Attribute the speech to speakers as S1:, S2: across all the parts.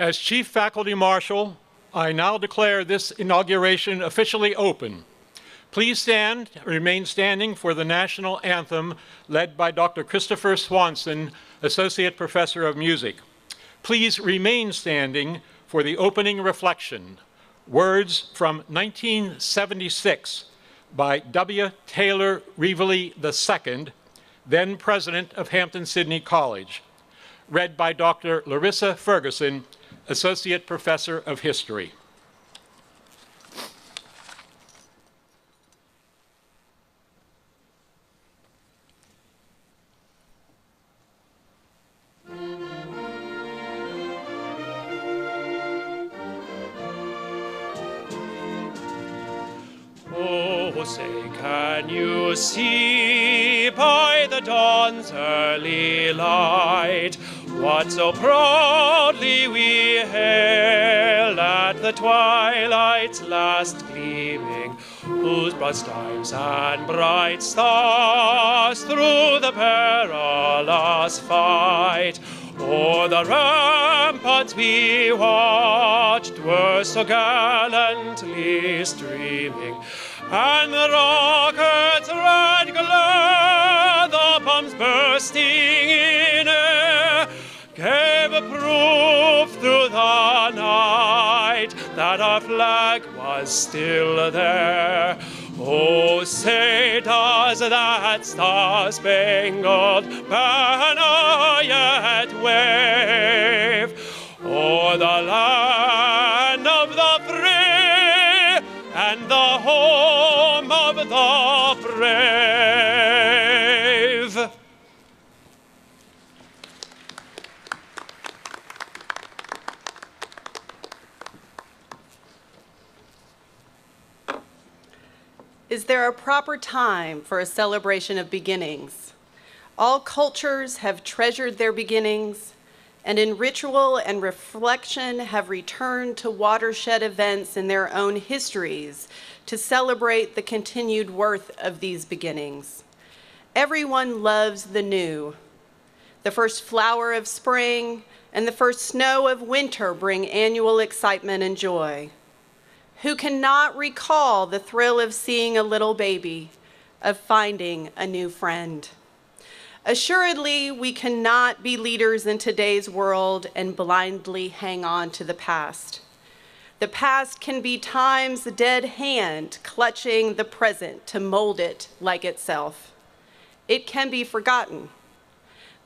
S1: As Chief Faculty Marshal, I now declare this inauguration officially open. Please remain standing for the national anthem led by Dr. Christopher Swanson, Associate Professor of Music. Please remain standing for the opening reflection, words from 1976 by W. Taylor Reveley II, then President of Hampton-Sydney College, read by Dr. Larissa Ferguson, Associate Professor of History.
S2: Oh, say, can you see by the dawn's early light what so proudly we hailed at the twilight's last gleaming, whose broad stars and bright stars through the perilous fight o'er the ramparts we watched were so gallantly streaming, and the rockets' red glare, the bombs bursting in air, gave a proof through the night that our flag was still there. Oh, say, does that star-spangled banner yet wave o'er the land of the free and the home of the brave?
S3: Is there a proper time for a celebration of beginnings? All cultures have treasured their beginnings, and in ritual and reflection have returned to watershed events in their own histories to celebrate the continued worth of these beginnings. Everyone loves the new. The first flower of spring and the first snow of winter bring annual excitement and joy. Who cannot recall the thrill of seeing a little baby, of finding a new friend? Assuredly, we cannot be leaders in today's world and blindly hang on to the past. The past can be time's dead hand clutching the present to mold it like itself. It can be forgotten,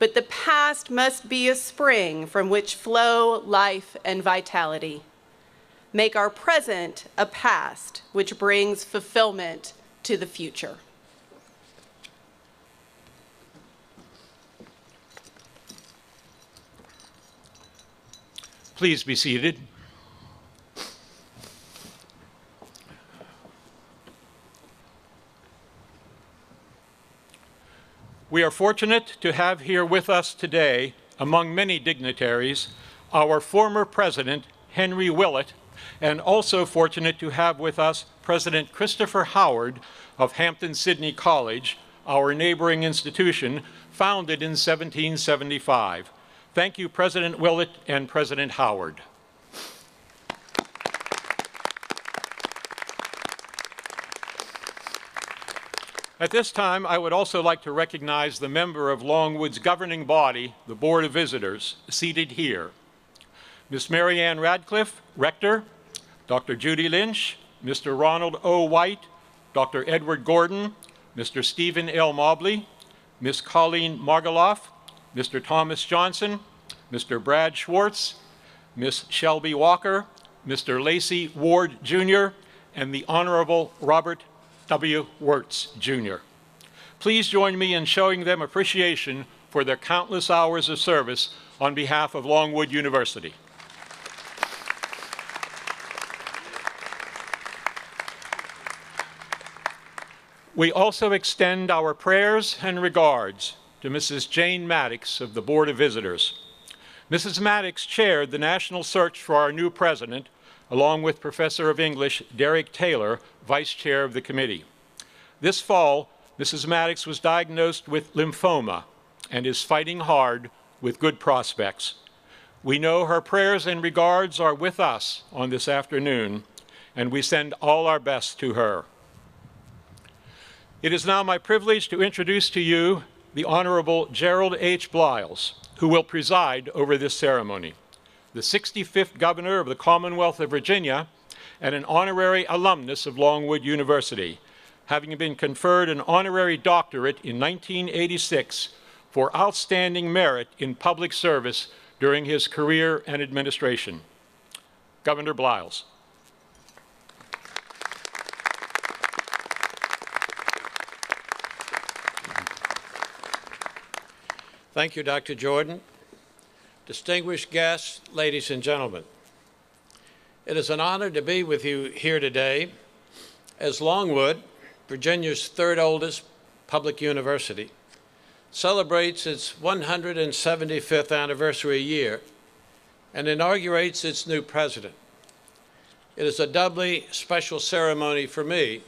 S3: but the past must be a spring from which flow life and vitality. Make our present a past which brings fulfillment to the future.
S1: Please be seated. We are fortunate to have here with us today, among many dignitaries, our former president, Henry Willett, and also fortunate to have with us President Christopher Howard of Hampton-Sydney College, our neighboring institution, founded in 1775. Thank you, President Willett and President Howard. At this time, I would also like to recognize the member of Longwood's governing body, the Board of Visitors, seated here. Ms. Mary Ann Radcliffe, Rector, Dr. Judy Lynch, Mr. Ronald O. White, Dr. Edward Gordon, Mr. Stephen L. Mobley, Ms. Colleen Margoloff, Mr. Thomas Johnson, Mr. Brad Schwartz, Ms. Shelby Walker, Mr. Lacey Ward, Jr., and the Honorable Robert W. Wirtz, Jr. Please join me in showing them appreciation for their countless hours of service on behalf of Longwood University. We also extend our prayers and regards to Mrs. Jane Maddox of the Board of Visitors. Mrs. Maddox chaired the national search for our new president, along with Professor of English Derek Taylor, vice chair of the committee. This fall, Mrs. Maddox was diagnosed with lymphoma and is fighting hard with good prospects. We know her prayers and regards are with us on this afternoon, and we send all our best to her. It is now my privilege to introduce to you the Honorable Gerald H. Bliles, who will preside over this ceremony, the 65th Governor of the Commonwealth of Virginia and an honorary alumnus of Longwood University, having been conferred an honorary doctorate in 1986 for outstanding merit in public service during his career and administration. Governor Bliles.
S4: Thank you, Dr. Jordan. Distinguished guests, ladies and gentlemen, it is an honor to be with you here today as Longwood, Virginia's third oldest public university, celebrates its 175th anniversary year and inaugurates its new president. It is a doubly special ceremony for me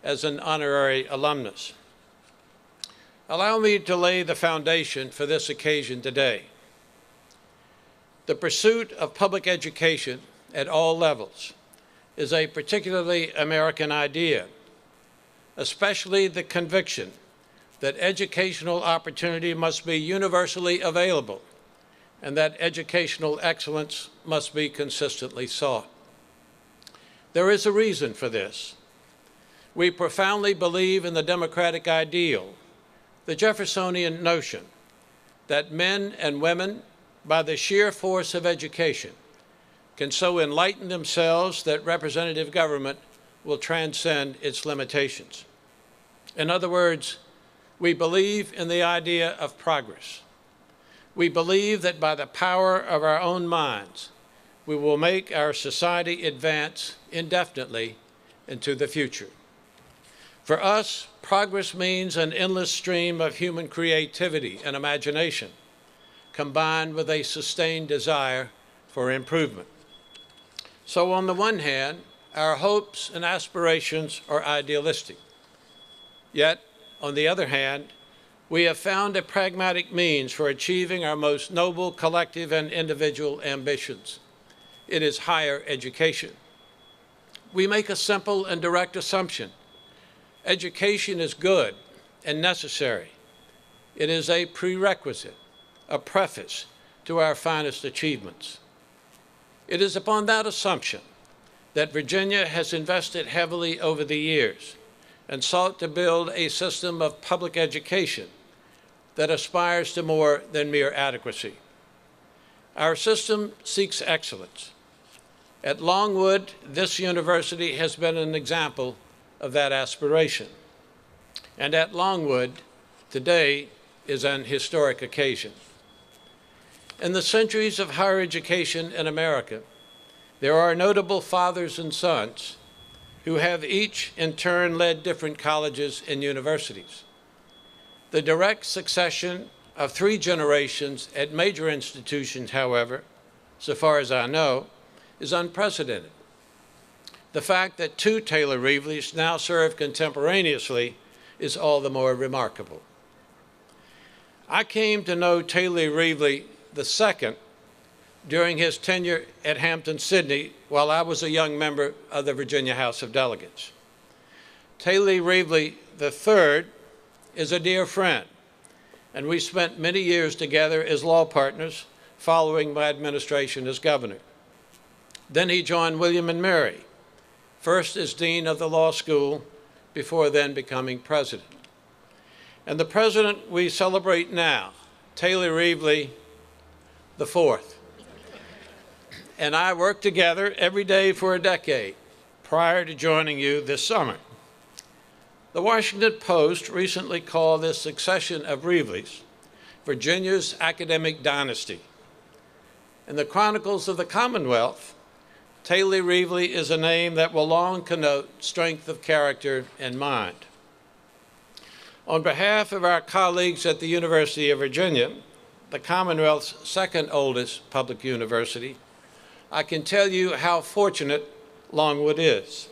S4: as an honorary alumnus. Allow me to lay the foundation for this occasion today. The pursuit of public education at all levels is a particularly American idea, especially the conviction that educational opportunity must be universally available and that educational excellence must be consistently sought. There is a reason for this. We profoundly believe in the democratic ideal, the Jeffersonian notion that men and women, by the sheer force of education, can so enlighten themselves that representative government will transcend its limitations. In other words, we believe in the idea of progress. We believe that by the power of our own minds, we will make our society advance indefinitely into the future. For us, progress means an endless stream of human creativity and imagination, combined with a sustained desire for improvement. So on the one hand, our hopes and aspirations are idealistic. Yet, on the other hand, we have found a pragmatic means for achieving our most noble collective and individual ambitions. It is higher education. We make a simple and direct assumption. Education is good and necessary. It is a prerequisite, a preface to our finest achievements. It is upon that assumption that Virginia has invested heavily over the years and sought to build a system of public education that aspires to more than mere adequacy. Our system seeks excellence. At Longwood, this university has been an example of that aspiration. And at Longwood, today is an historic occasion. In the centuries of higher education in America, there are notable fathers and sons who have each in turn led different colleges and universities. The direct succession of 3 generations at major institutions, however, so far as I know, is unprecedented. The fact that 2 Taylor Reveleys now serve contemporaneously is all the more remarkable. I came to know Taylor Reveley II during his tenure at Hampton-Sydney while I was a young member of the Virginia House of Delegates. Taylor Reveley III is a dear friend, and we spent many years together as law partners following my administration as governor. Then he joined William and Mary, first as dean of the law school, before then becoming president. And the president we celebrate now, Taylor Reveley IV, and I worked together every day for a decade prior to joining you this summer. The Washington Post recently called this succession of Reveleys Virginia's academic dynasty. In the Chronicles of the Commonwealth, Taylor Reveley is a name that will long connote strength of character and mind. On behalf of our colleagues at the University of Virginia, the Commonwealth's second oldest public university, I can tell you how fortunate Longwood is.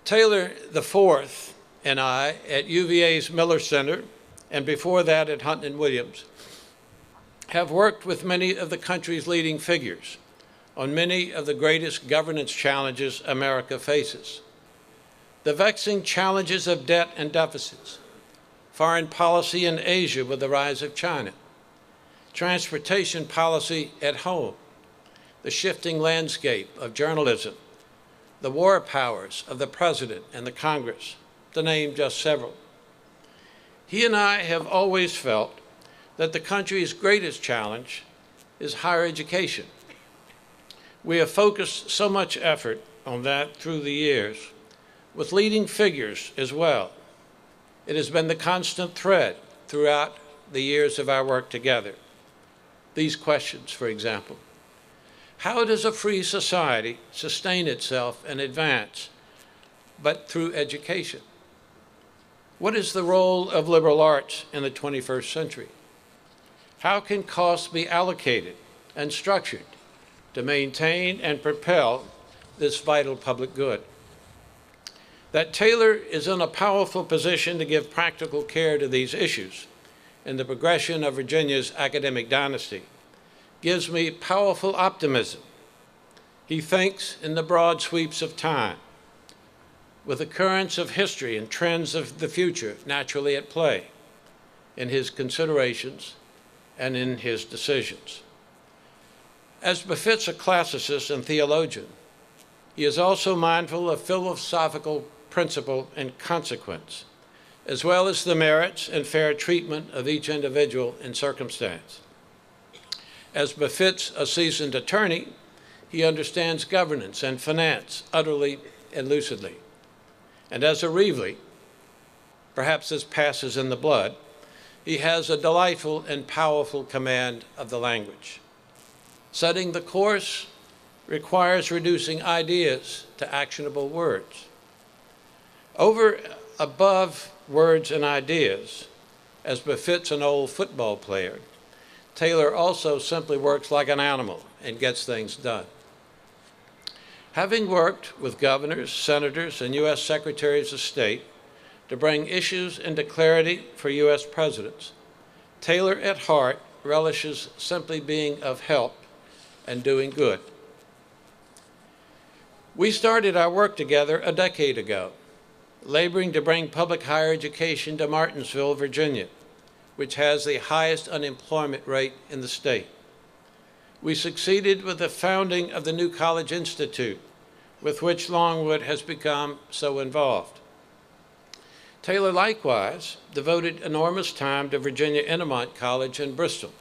S4: Taylor IV and I at UVA's Miller Center, and before that at Hunt and Williams, have worked with many of the country's leading figures on many of the greatest governance challenges America faces. The vexing challenges of debt and deficits, foreign policy in Asia with the rise of China, transportation policy at home, the shifting landscape of journalism, the war powers of the President and the Congress, to name just several. He and I have always felt that the country's greatest challenge is higher education. We have focused so much effort on that through the years, with leading figures as well. It has been the constant thread throughout the years of our work together. These questions, for example: how does a free society sustain itself and advance but through education? What is the role of liberal arts in the 21st century? How can costs be allocated and structured to maintain and propel this vital public good? That Taylor is in a powerful position to give practical care to these issues in the progression of Virginia's academic dynasty gives me powerful optimism. He thinks in the broad sweeps of time, with the currents of history and trends of the future naturally at play in his considerations and in his decisions. As befits a classicist and theologian, he is also mindful of philosophical principle and consequence, as well as the merits and fair treatment of each individual and circumstance. As befits a seasoned attorney, he understands governance and finance utterly and lucidly. And as a Reveley, perhaps this passes in the blood, he has a delightful and powerful command of the language. Setting the course requires reducing ideas to actionable words. Above words and ideas, as befits an old football player, Taylor also simply works like an animal and gets things done. Having worked with governors, senators, and U.S. secretaries of state to bring issues into clarity for U.S. presidents, Taylor at heart relishes simply being of help and doing good. We started our work together a decade ago, laboring to bring public higher education to Martinsville, Virginia, which has the highest unemployment rate in the state. We succeeded with the founding of the New College Institute, with which Longwood has become so involved. Taylor likewise devoted enormous time to Virginia Intermont College in Bristol,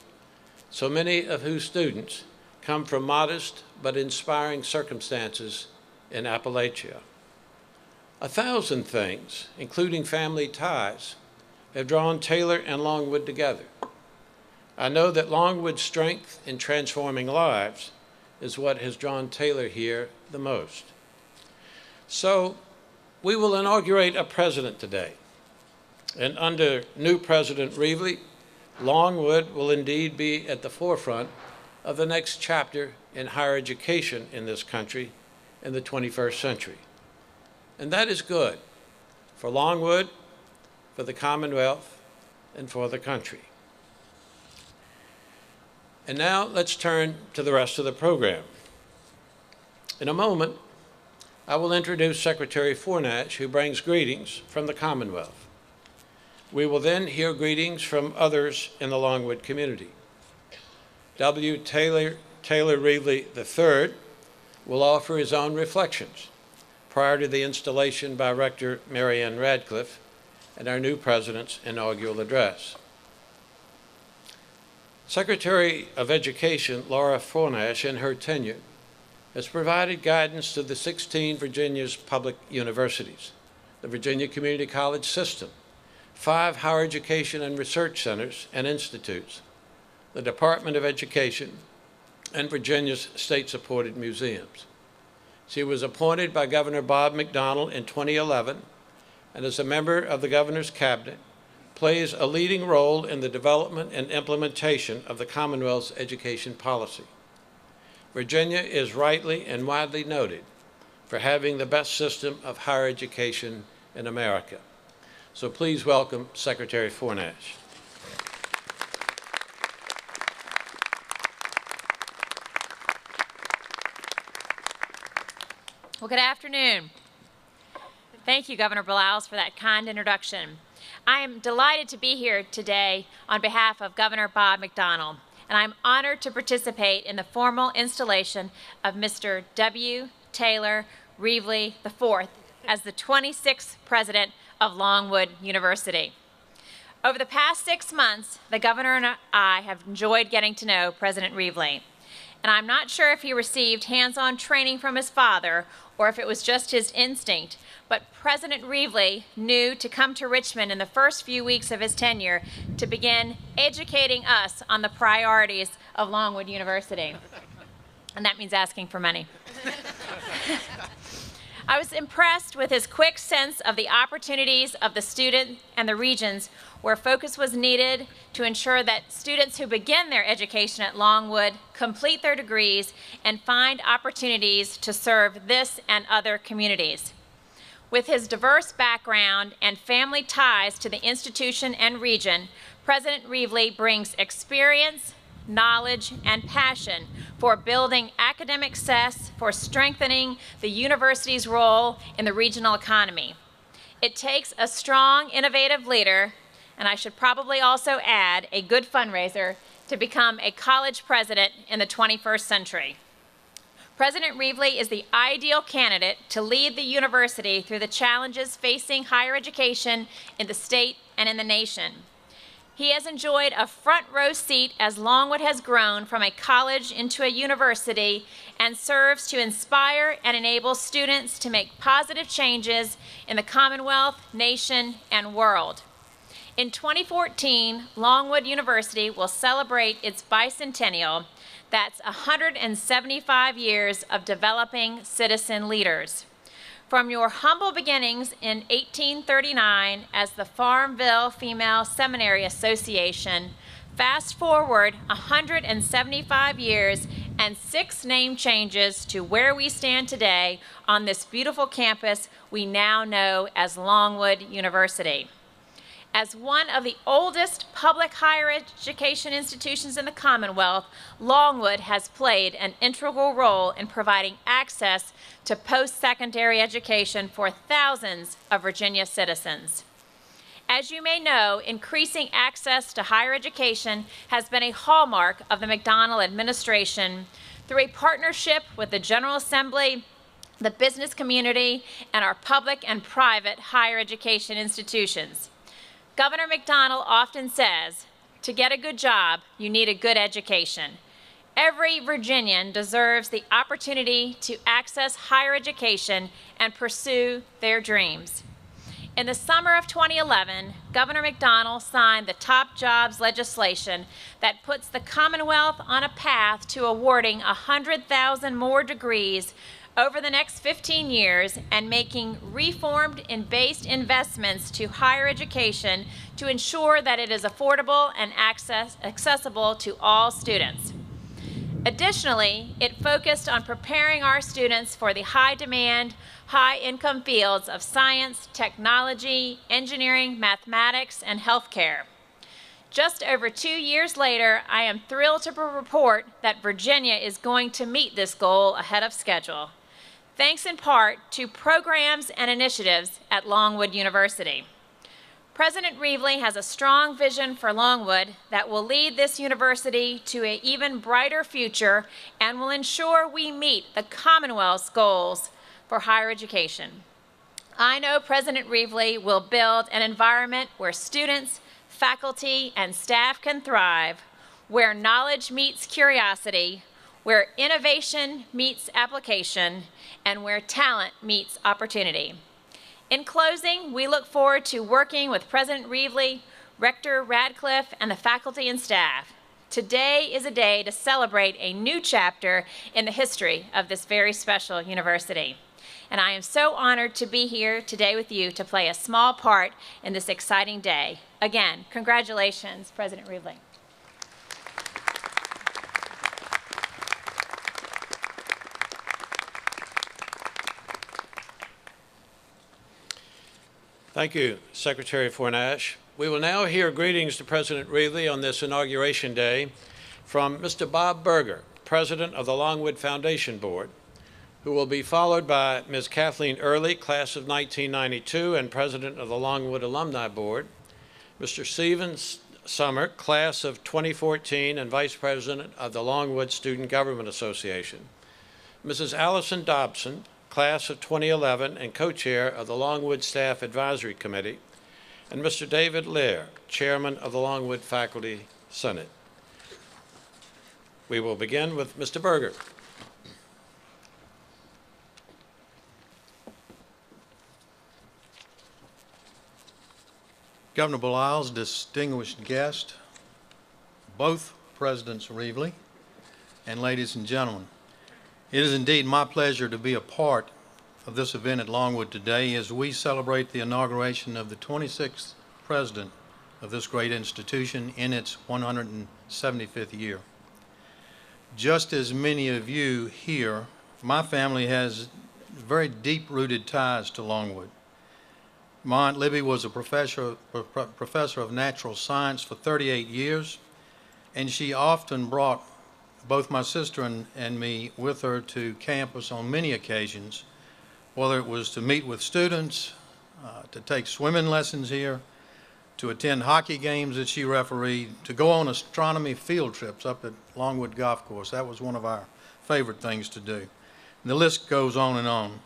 S4: so many of whose students come from modest but inspiring circumstances in Appalachia. 1,000 things, including family ties, have drawn Taylor and Longwood together. I know that Longwood's strength in transforming lives is what has drawn Taylor here the most. So we will inaugurate a president today. And under new President Reveley, Longwood will indeed be at the forefront of the next chapter in higher education in this country in the 21st century. And that is good for Longwood, for the Commonwealth, and for the country. And now let's turn to the rest of the program. In a moment, I will introduce Secretary Fornash, who brings greetings from the Commonwealth. We will then hear greetings from others in the Longwood community. W. Taylor Reveley III will offer his own reflections prior to the installation by Rector Mary Ann Radcliffe and our new president's inaugural address. Secretary of Education Laura Fornash, in her tenure, has provided guidance to the 16 Virginia's public universities, the Virginia Community College system, 5 higher education and research centers and institutes, the Department of Education, and Virginia's state-supported museums. She was appointed by Governor Bob McDonnell in 2011, and as a member of the governor's cabinet, plays a leading role in the development and implementation of the Commonwealth's education policy. Virginia is rightly and widely noted for having the best system of higher education in America. So please welcome Secretary Fornash.
S5: Well, good afternoon. Thank you, Governor Blouse, for that kind introduction. I am delighted to be here today on behalf of Governor Bob McDonnell, and I'm honored to participate in the formal installation of Mr. W. Taylor Reveley IV as the 26th president of Longwood University. Over the past 6 months, the governor and I have enjoyed getting to know President Reveley. And I'm not sure if he received hands-on training from his father or if it was just his instinct, but President Reveley knew to come to Richmond in the first few weeks of his tenure to begin educating us on the priorities of Longwood University. And that means asking for money. I was impressed with his quick sense of the opportunities of the student and the regions where focus was needed to ensure that students who begin their education at Longwood complete their degrees and find opportunities to serve this and other communities. With his diverse background and family ties to the institution and region, President Reveley brings experience, knowledge, and passion for building academic success, for strengthening the university's role in the regional economy. It takes a strong, innovative leader, and I should probably also add a good fundraiser, to become a college president in the 21st century. President Reveley is the ideal candidate to lead the university through the challenges facing higher education in the state and in the nation. He has enjoyed a front row seat as Longwood has grown from a college into a university and serves to inspire and enable students to make positive changes in the Commonwealth, nation, and world. In 2014, Longwood University will celebrate its bicentennial. That's 175 years of developing citizen leaders. From your humble beginnings in 1839 as the Farmville Female Seminary Association, fast forward 175 years and 6 name changes to where we stand today on this beautiful campus we now know as Longwood University. As one of the oldest public higher education institutions in the Commonwealth, Longwood has played an integral role in providing access to post-secondary education for thousands of Virginia citizens. As you may know, increasing access to higher education has been a hallmark of the McDonnell administration through a partnership with the General Assembly, the business community, and our public and private higher education institutions. Governor McDonnell often says, to get a good job, you need a good education. Every Virginian deserves the opportunity to access higher education and pursue their dreams. In the summer of 2011, Governor McDonnell signed the Top Jobs legislation that puts the Commonwealth on a path to awarding 100,000 more degrees over the next 15 years and making reformed and based investments to higher education to ensure that it is affordable and accessible to all students. Additionally, it focused on preparing our students for the high-demand, high-income fields of science, technology, engineering, mathematics, and healthcare. Just over 2 years later, I am thrilled to report that Virginia is going to meet this goal ahead of schedule, thanks in part to programs and initiatives at Longwood University. President Reveley has a strong vision for Longwood that will lead this university to an even brighter future and will ensure we meet the Commonwealth's goals for higher education. I know President Reveley will build an environment where students, faculty, and staff can thrive, where knowledge meets curiosity, where innovation meets application, and where talent meets opportunity. In closing, we look forward to working with President Reveley, Rector Radcliffe, and the faculty and staff. Today is a day to celebrate a new chapter in the history of this very special university. And I am so honored to be here today with you to play a small part in this exciting day. Again, congratulations, President Reveley.
S4: Thank you, Secretary Fornash. We will now hear greetings to President Reveley on this Inauguration Day from Mr. Bob Berger, President of the Longwood Foundation Board, who will be followed by Ms. Kathleen Early, class of 1992 and president of the Longwood Alumni Board, Mr. Stephen Summer, class of 2014 and vice president of the Longwood Student Government Association, Mrs. Allison Dobson, class of 2011 and co-chair of the Longwood Staff Advisory Committee, and Mr. David Lear, chairman of the Longwood Faculty Senate. We will begin with Mr. Berger.
S6: Governor Belial's distinguished guest, both Presidents Reveley, and ladies and gentlemen, it is indeed my pleasure to be a part of this event at Longwood today as we celebrate the inauguration of the 26th president of this great institution in its 175th year. Just as many of you here, my family has very deep-rooted ties to Longwood. My Aunt Libby was a professor of natural science for 38 years, and she often brought both my sister and me with her to campus on many occasions, whether it was to meet with students, to take swimming lessons here, to attend hockey games that she refereed, to go on astronomy field trips up at Longwood Golf Course. That was one of our favorite things to do. And the list goes on and on.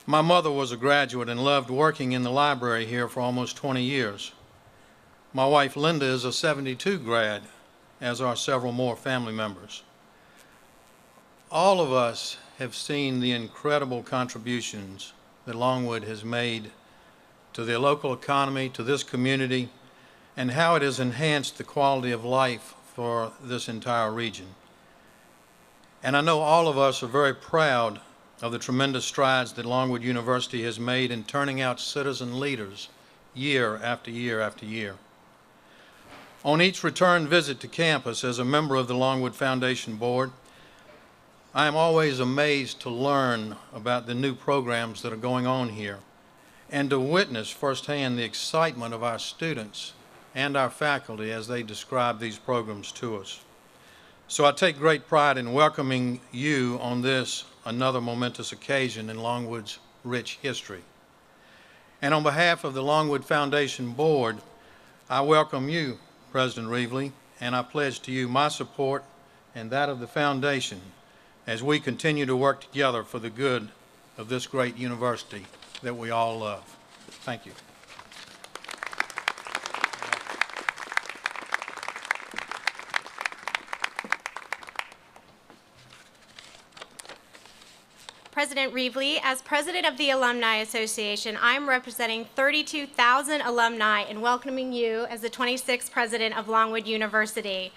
S6: My mother was a graduate and loved working in the library here for almost 20 years. My wife Linda is a 72 grad, as are several more family members. All of us have seen the incredible contributions that Longwood has made to the local economy, to this community, and how it has enhanced the quality of life for this entire region. And I know all of us are very proud of the tremendous strides that Longwood University has made in turning out citizen leaders year after year after year. On each return visit to campus as a member of the Longwood Foundation Board, I am always amazed to learn about the new programs that are going on here and to witness firsthand the excitement of our students and our faculty as they describe these programs to us. So I take great pride in welcoming you on this, another momentous occasion in Longwood's rich history. And on behalf of the Longwood Foundation Board, I welcome you, President Reveley, and I pledge to you my support and that of the Foundation as we continue to work together for the good of this great university that we all love. Thank you.
S7: President Reveley, as president of the Alumni Association, I'm representing 32,000 alumni and welcoming you as the 26th president of Longwood University.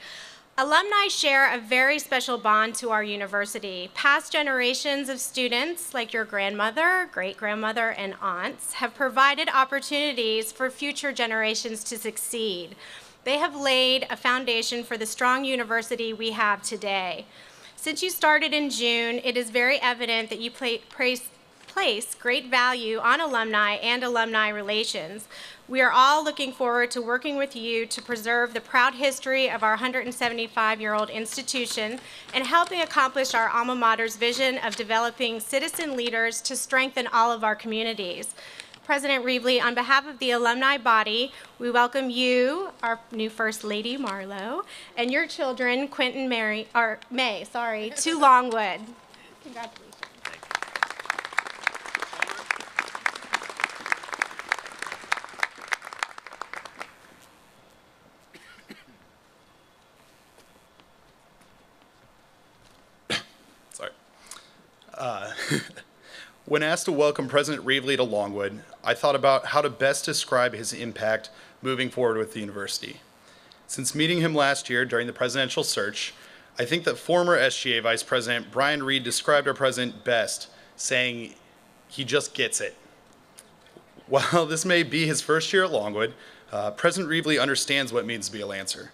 S7: Alumni share a very special bond to our university. Past generations of students, like your grandmother, great-grandmother, and aunts, have provided opportunities for future generations to succeed. They have laid a foundation for the strong university we have today. Since you started in June, it is very evident that you place great value on alumni and alumni relations. We are all looking forward to working with you to preserve the proud history of our 175-year-old institution and helping accomplish our alma mater's vision of developing citizen leaders to strengthen all of our communities. President Reveley, on behalf of the alumni body, we welcome you, our new First Lady Marlowe, and your children, Quentin May, to Longwood. Congratulations.
S8: Sorry. When asked to welcome President Reveley to Longwood, I thought about how to best describe his impact moving forward with the university. Since meeting him last year during the presidential search, I think that former SGA Vice President Brian Reed described our president best, saying he just gets it. While this may be his first year at Longwood, President Reveley understands what it means to be a Lancer.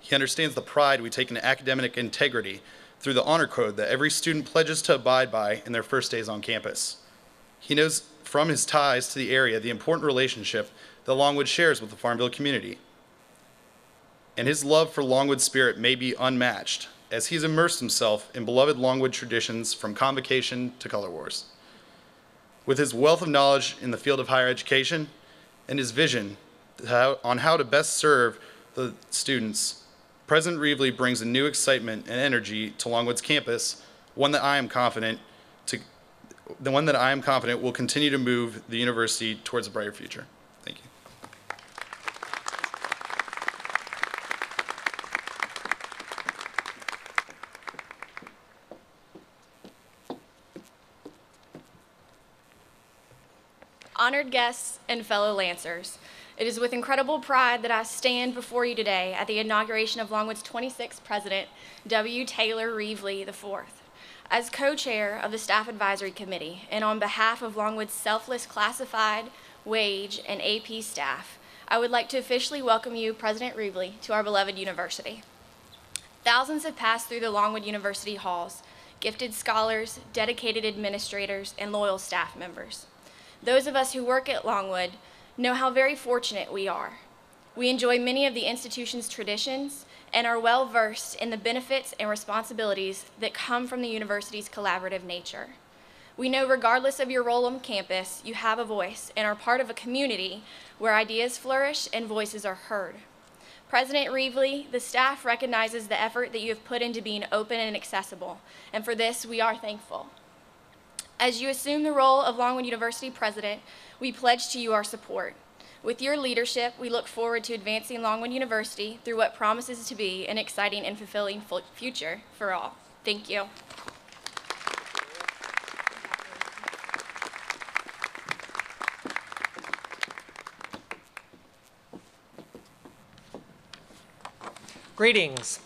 S8: He understands the pride we take in academic integrity through the honor code that every student pledges to abide by in their first days on campus. He knows from his ties to the area the important relationship that Longwood shares with the Farmville community. And his love for Longwood spirit may be unmatched, as he's immersed himself in beloved Longwood traditions from Convocation to Color Wars. With his wealth of knowledge in the field of higher education and his vision on how to best serve the students, President Reveley brings a new excitement and energy to Longwood's campus, one that I am confident will continue to move the university towards a brighter future. Thank you.
S9: Honored guests and fellow Lancers, it is with incredible pride that I stand before you today at the inauguration of Longwood's 26th president, W. Taylor Reveley IV. As co-chair of the Staff Advisory Committee and on behalf of Longwood's selfless classified, wage, and AP staff, I would like to officially welcome you, President Reveley, to our beloved university. Thousands have passed through the Longwood University halls, gifted scholars, dedicated administrators, and loyal staff members. Those of us who work at Longwood know how very fortunate we are. We enjoy many of the institution's traditions and are well versed in the benefits and responsibilities that come from the university's collaborative nature. We know regardless of your role on campus, you have a voice and are part of a community where ideas flourish and voices are heard. President Reveley, the staff recognizes the effort that you have put into being open and accessible, and for this we are thankful. As you assume the role of Longwood University President, we pledge to you our support. With your leadership, we look forward to advancing Longwood University through what promises to be an exciting and fulfilling future for all. Thank you.
S10: Greetings.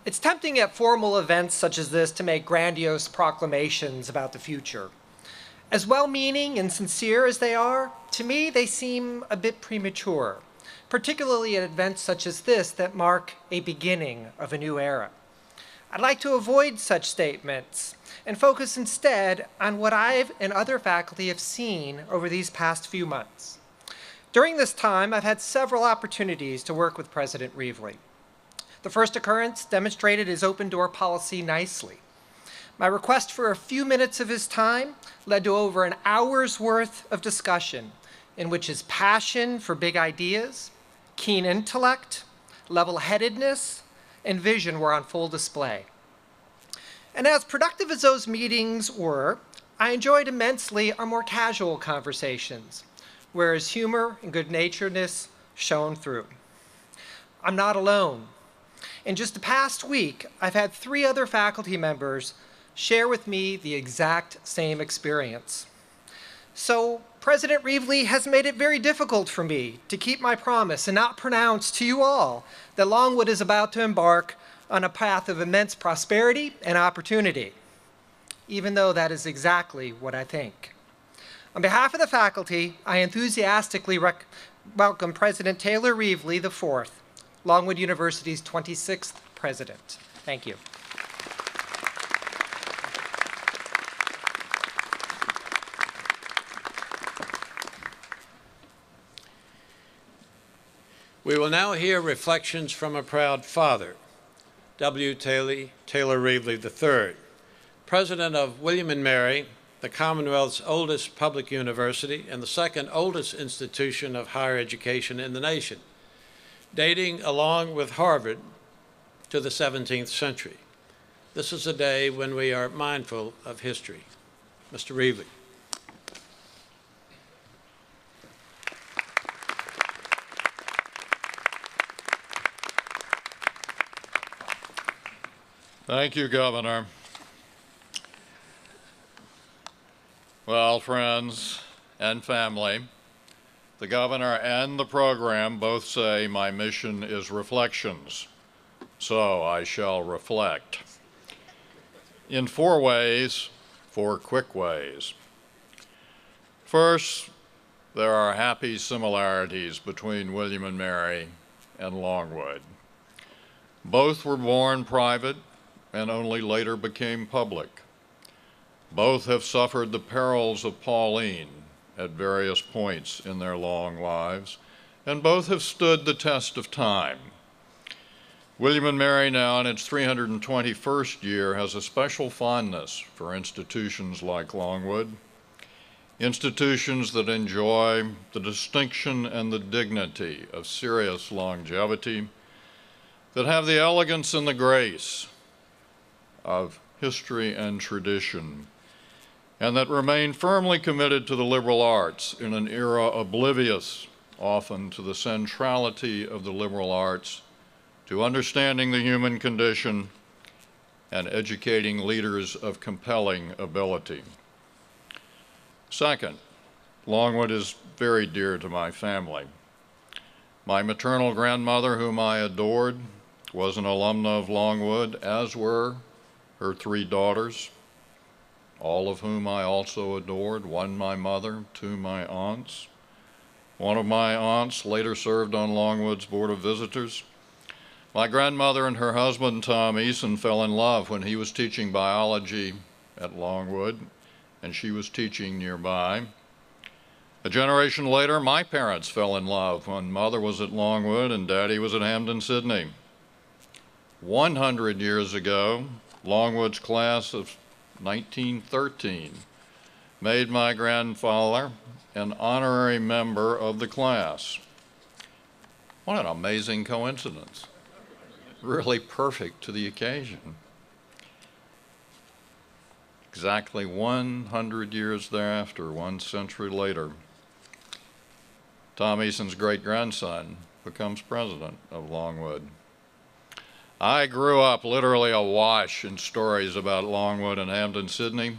S10: It's tempting at formal events such as this to make grandiose proclamations about the future. As well-meaning and sincere as they are, to me they seem a bit premature, particularly at events such as this that mark a beginning of a new era. I'd like to avoid such statements and focus instead on what I've and other faculty have seen over these past few months. During this time, I've had several opportunities to work with President Reveley. The first occurrence demonstrated his open-door policy nicely. My request for a few minutes of his time led to over an hour's worth of discussion in which his passion for big ideas, keen intellect, level-headedness, and vision were on full display. And as productive as those meetings were, I enjoyed immensely our more casual conversations, where his humor and good-naturedness shone through. I'm not alone. In just the past week, I've had 3 other faculty members share with me the exact same experience. So President Reveley has made it very difficult for me to keep my promise and not pronounce to you all that Longwood is about to embark on a path of immense prosperity and opportunity, even though that is exactly what I think. On behalf of the faculty, I enthusiastically welcome President Taylor Reveley IV, Longwood University's 26th president. Thank you.
S4: We will now hear reflections from a proud father, W. Taylor Reveley III, president of William and Mary, the Commonwealth's oldest public university and the second oldest institution of higher education in the nation, dating along with Harvard to the 17th century. This is a day when we are mindful of history. Mr. Reveley.
S11: Thank you, Governor. Well, friends and family, the Governor and the program both say my mission is reflections, so I shall reflect. In 4 ways, 4 quick ways. First, there are happy similarities between William and Mary and Longwood. Both were born private and only later became public. Both have suffered the perils of Pauline at various points in their long lives, and both have stood the test of time. William and Mary, now in its 321st year, has a special fondness for institutions like Longwood, institutions that enjoy the distinction and the dignity of serious longevity, that have the elegance and the grace of history and tradition, and that remain firmly committed to the liberal arts in an era oblivious often to the centrality of the liberal arts, to understanding the human condition, and educating leaders of compelling ability. Second, Longwood is very dear to my family. My maternal grandmother, whom I adored, was an alumna of Longwood, as were her 3 daughters, all of whom I also adored, one my mother, 2 my aunts. One of my aunts later served on Longwood's Board of Visitors. My grandmother and her husband, Tom Eason, fell in love when he was teaching biology at Longwood, and she was teaching nearby. A generation later, my parents fell in love when Mother was at Longwood and Daddy was at Hampden-Sydney. 100 years ago, Longwood's class of 1913 made my grandfather an honorary member of the class. What an amazing coincidence. Really perfect to the occasion. Exactly 100 years thereafter, 1 century later, Tom Eason's great-grandson becomes president of Longwood. I grew up literally awash in stories about Longwood and Hampden-Sydney.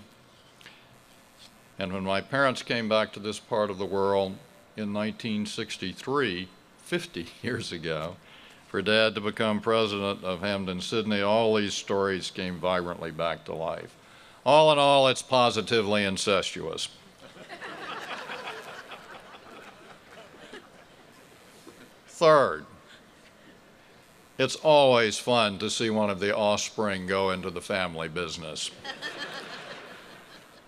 S11: And when my parents came back to this part of the world in 1963, 50 years ago, for Dad to become president of Hampden-Sydney, all these stories came vibrantly back to life. All in all, it's positively incestuous. Third, it's always fun to see one of the offspring go into the family business.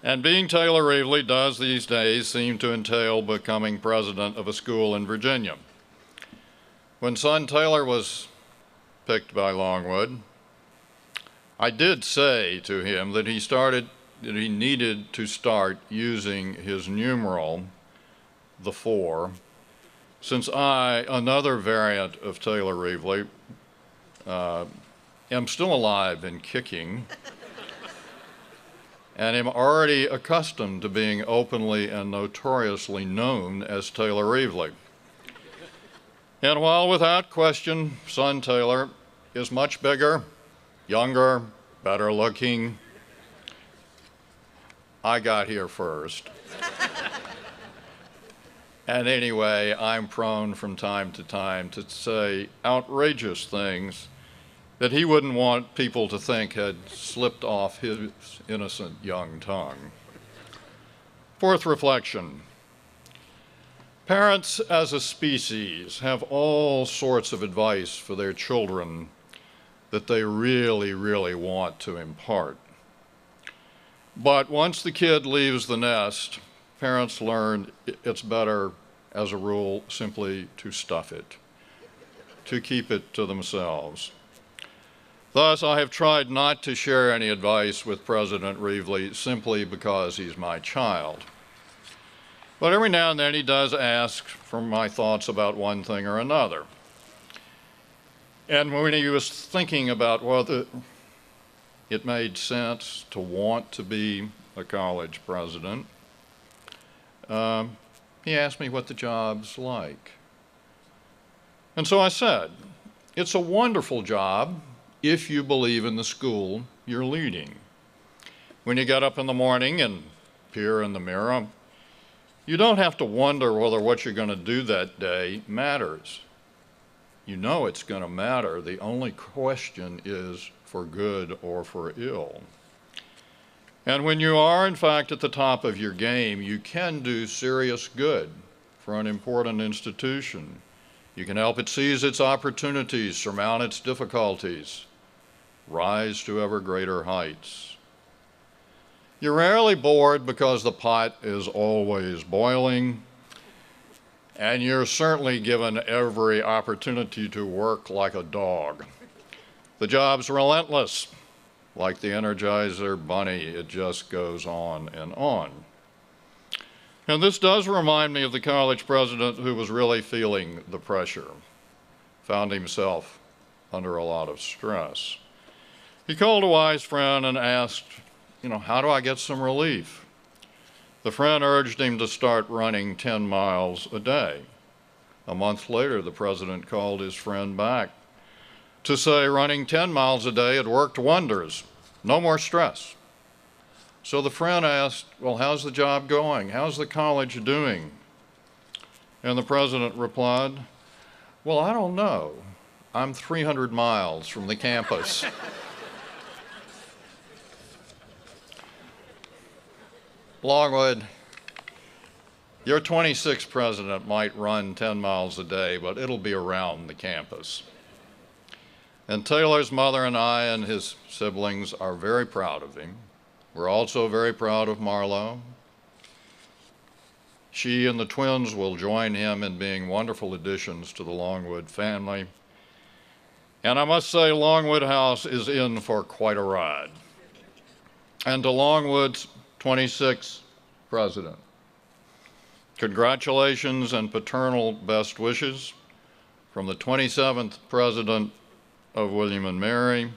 S11: And being Taylor Reveley does these days seem to entail becoming president of a school in Virginia. When son Taylor was picked by Longwood, I did say to him that he needed to start using his numeral, the 4, since I, another variant of Taylor Reveley, am still alive and kicking, and am already accustomed to being openly and notoriously known as Taylor Reveley. And while without question, son Taylor is much bigger, younger, better looking, I got here first. And anyway, I'm prone from time to time to say outrageous things that he wouldn't want people to think had slipped off his innocent young tongue. Fourth reflection. Parents as a species have all sorts of advice for their children that they really, really want to impart. But once the kid leaves the nest, parents learn it's better, as a rule, simply to stuff it, to keep it to themselves. Thus, I have tried not to share any advice with President Reveley simply because he's my child. But every now and then he does ask for my thoughts about one thing or another. And when he was thinking about whether it made sense to want to be a college president, he asked me what the job's like. And so I said, it's a wonderful job if you believe in the school you're leading. When you get up in the morning and peer in the mirror, you don't have to wonder whether what you're going to do that day matters. You know it's going to matter. The only question is for good or for ill. And when you are, in fact, at the top of your game, you can do serious good for an important institution. You can help it seize its opportunities, surmount its difficulties, rise to ever greater heights. You're rarely bored because the pot is always boiling, and you're certainly given every opportunity to work like a dog. The job's relentless. Like the Energizer Bunny, it just goes on and on. And this does remind me of the college president who was really feeling the pressure, found himself under a lot of stress. He called a wise friend and asked, how do I get some relief? The friend urged him to start running 10 miles a day. A month later, the president called his friend back to say running 10 miles a day had worked wonders. No more stress. So the friend asked, well, how's the job going? How's the college doing? And the president replied, well, I don't know. I'm 300 miles from the campus. Longwood, your 26th president might run 10 miles a day, but it'll be around the campus. And Taylor's mother and I and his siblings are very proud of him. We're also very proud of Marlo. She and the twins will join him in being wonderful additions to the Longwood family. And I must say, Longwood House is in for quite a ride. And to Longwood's 26th president, congratulations and paternal best wishes from the 27th president of William and Mary,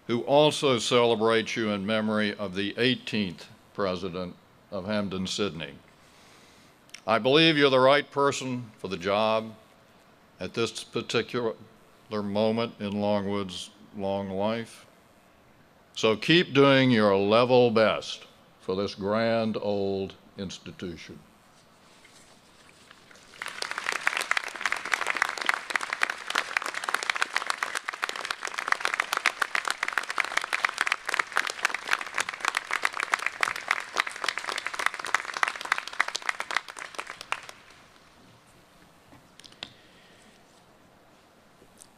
S11: who also celebrates you in memory of the 18th president of Hampden-Sydney. I believe you're the right person for the job at this particular moment in Longwood's long life. So keep doing your level best for this grand old institution.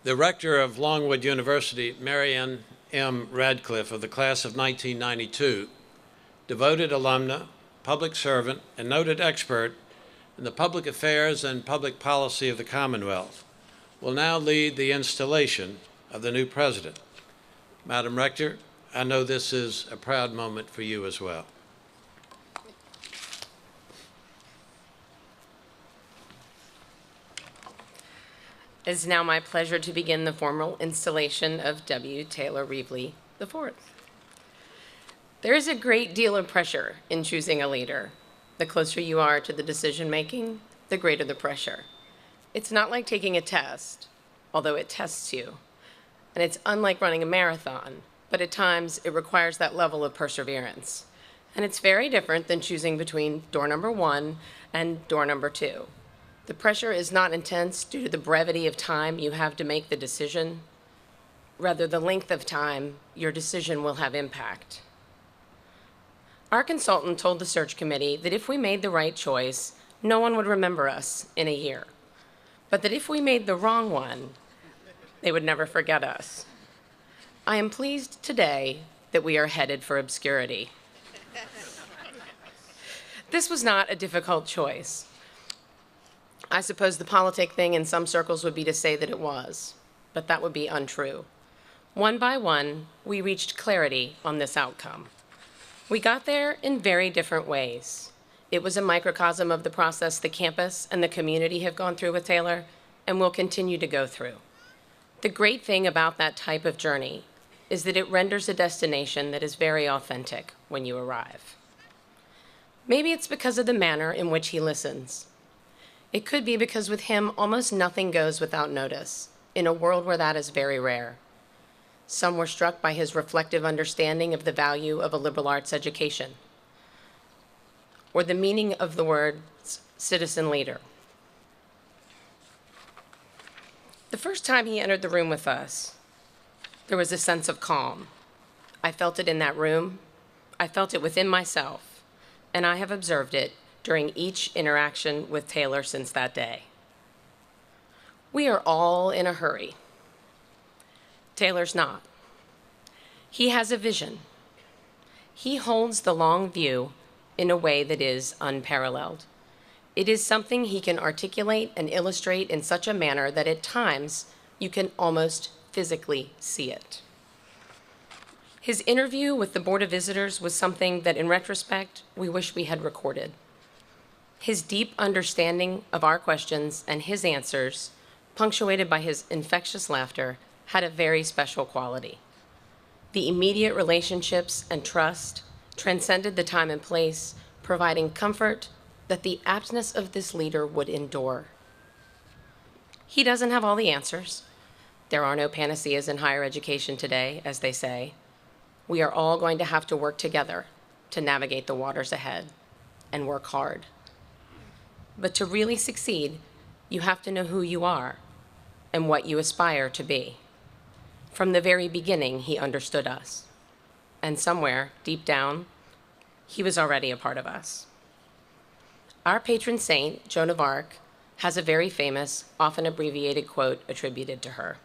S4: The rector of Longwood University, Marianne M. Radcliffe, of the class of 1992, devoted alumna, public servant, and noted expert in the public affairs and public policy of the Commonwealth, will now lead the installation of the new president. Madam Rector, I know this is a proud moment for you as well.
S12: It is now my pleasure to begin the formal installation of W. Taylor Reevely IV. There is a great deal of pressure in choosing a leader. The closer you are to the decision-making, the greater the pressure. It's not like taking a test, although it tests you. And it's unlike running a marathon, but at times it requires that level of perseverance. And it's very different than choosing between door number 1 and door number 2. The pressure is not intense due to the brevity of time you have to make the decision. Rather, the length of time your decision will have impact. Our consultant told the search committee that if we made the right choice, no one would remember us in a year. But that if we made the wrong one, they would never forget us. I am pleased today that we are headed for obscurity. This was not a difficult choice. I suppose the politic thing in some circles would be to say that it was, but that would be untrue. One by one, we reached clarity on this outcome. We got there in very different ways. It was a microcosm of the process the campus and the community have gone through with Taylor and will continue to go through. The great thing about that type of journey is that it renders a destination that is very authentic when you arrive. Maybe it's because of the manner in which he listens. It could be because with him, almost nothing goes without notice, in a world where that is very rare. Some were struck by his reflective understanding of the value of a liberal arts education, or the meaning of the words citizen leader. The first time he entered the room with us, there was a sense of calm. I felt it in that room, I felt it within myself, and I have observed it during each interaction with Taylor since that day. We are all in a hurry. Taylor's not. He has a vision. He holds the long view in a way that is unparalleled. It is something he can articulate and illustrate in such a manner that at times you can almost physically see it. His interview with the Board of Visitors was something that, in retrospect, we wish we had recorded. His deep understanding of our questions and his answers, punctuated by his infectious laughter, had a very special quality. The immediate relationships and trust transcended the time and place, providing comfort that the aptness of this leader would endure. He doesn't have all the answers. There are no panaceas in higher education today, as they say. We are all going to have to work together to navigate the waters ahead and work hard. But to really succeed, you have to know who you are and what you aspire to be. From the very beginning, he understood us. And somewhere, deep down, he was already a part of us. Our patron saint, Joan of Arc, has a very famous, often abbreviated quote attributed to her.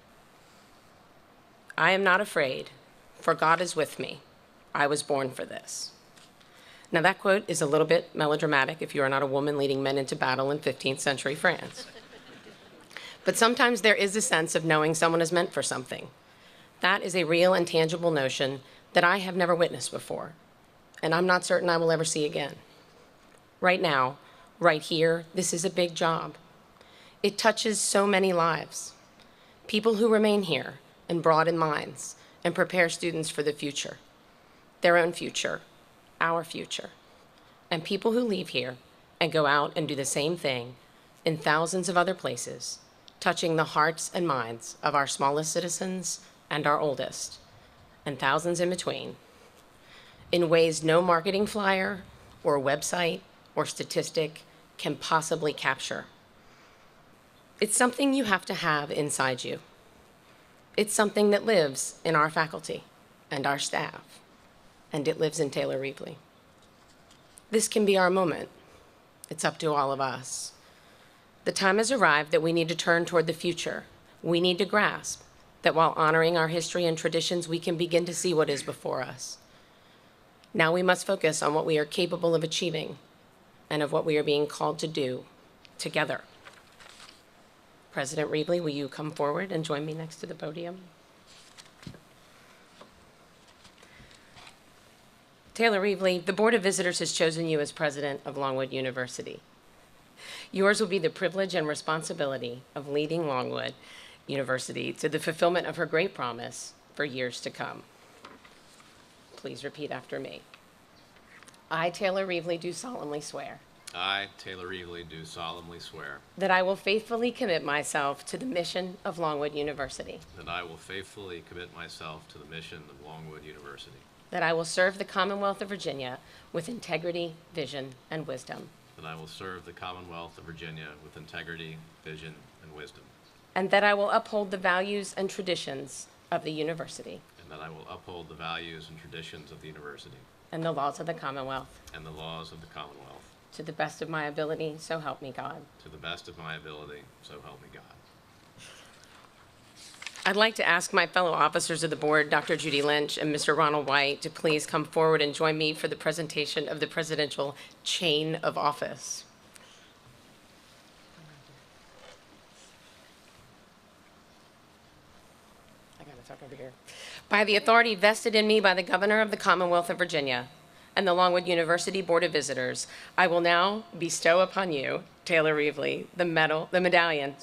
S12: "I am not afraid, for God is with me. I was born for this." Now that quote is a little bit melodramatic if you are not a woman leading men into battle in 15th century France. But sometimes there is a sense of knowing someone is meant for something. That is a real and tangible notion that I have never witnessed before, and I'm not certain I will ever see again. Right now, right here, this is a big job. It touches so many lives. People who remain here and broaden minds and prepare students for the future, their own future, our future, and people who leave here and go out and do the same thing in thousands of other places, touching the hearts and minds of our smallest citizens and our oldest, and thousands in between, in ways no marketing flyer or website or statistic can possibly capture. It's something you have to have inside you. It's something that lives in our faculty and our staff, and it lives in Taylor Reevely. This can be our moment. It's up to all of us. The time has arrived that we need to turn toward the future. We need to grasp that while honoring our history and traditions, we can begin to see what is before us. Now we must focus on what we are capable of achieving and of what we are being called to do together. President Reevely, will you come forward and join me next to the podium? Taylor Reevely, the Board of Visitors has chosen you as president of Longwood University. Yours will be the privilege and responsibility of leading Longwood University to the fulfillment of her great promise for years to come. Please repeat after me. I, Taylor Reevely, do solemnly swear
S13: I, Taylor Reevely, do solemnly swear
S12: that I will faithfully commit myself to the mission of Longwood University,
S13: that I will faithfully commit myself to the mission of Longwood University,
S12: that I will serve the Commonwealth of Virginia with integrity, vision, and wisdom,
S13: that I will serve the Commonwealth of Virginia with integrity, vision, and wisdom,
S12: and that I will uphold the values and traditions of the university
S13: and that I will uphold the values and traditions of the university
S12: and the laws of the Commonwealth
S13: and the laws of the Commonwealth
S12: to the best of my ability, so help me God.
S13: to the best of my ability, so help me God.
S12: I'd like to ask my fellow officers of the board, Dr. Judy Lynch and Mr. Ronald White, to please come forward and join me for the presentation of the presidential chain of office. I gotta talk over here. By the authority vested in me by the Governor of the Commonwealth of Virginia and the Longwood University Board of Visitors, I will now bestow upon you, Taylor Reevely, the medallion,